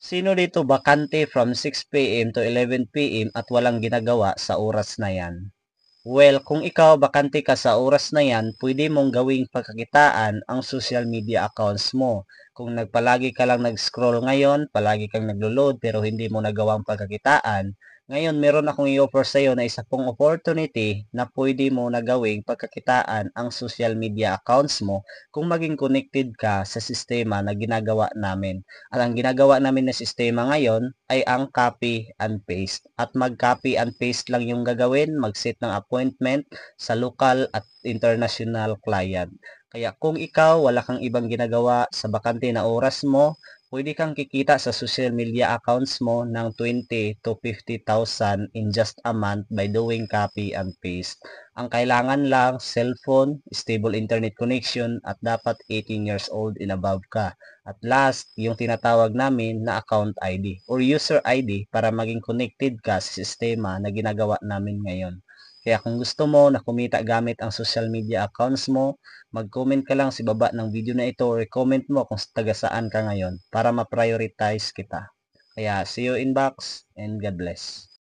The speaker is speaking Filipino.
Sino dito bakante from 6 p.m. to 11 p.m. at walang ginagawa sa oras na yan? Well, kung ikaw bakante ka sa oras na yan, pwede mong gawing pagkakitaan ang social media accounts mo. Kung nagpalagi ka lang nag-scroll ngayon, palagi kang naglo-load pero hindi mo nagawang pagkakitaan, ngayon meron akong i-offer sa iyo na isa pong opportunity na pwede mo na gawing pagkakitaan ang social media accounts mo kung maging connected ka sa sistema na ginagawa namin. At ang ginagawa namin na sistema ngayon ay ang copy and paste. At mag-copy and paste lang yung gagawin, mag-set ng appointment sa local at international client. Kaya kung ikaw wala kang ibang ginagawa sa bakante na oras mo, pwede kang kikita sa social media accounts mo ng 20 to 50,000 in just a month by doing copy and paste. Ang kailangan lang, cellphone, stable internet connection, at dapat 18 years old and above ka. At last, yung tinatawag namin na account ID or user ID para maging connected ka sa sistema na ginagawa namin ngayon. Kaya kung gusto mo na kumita gamit ang social media accounts mo, mag-comment ka lang sa baba ng video na ito or comment mo kung taga saan ka ngayon para ma-prioritize kita. Kaya see you in box and God bless.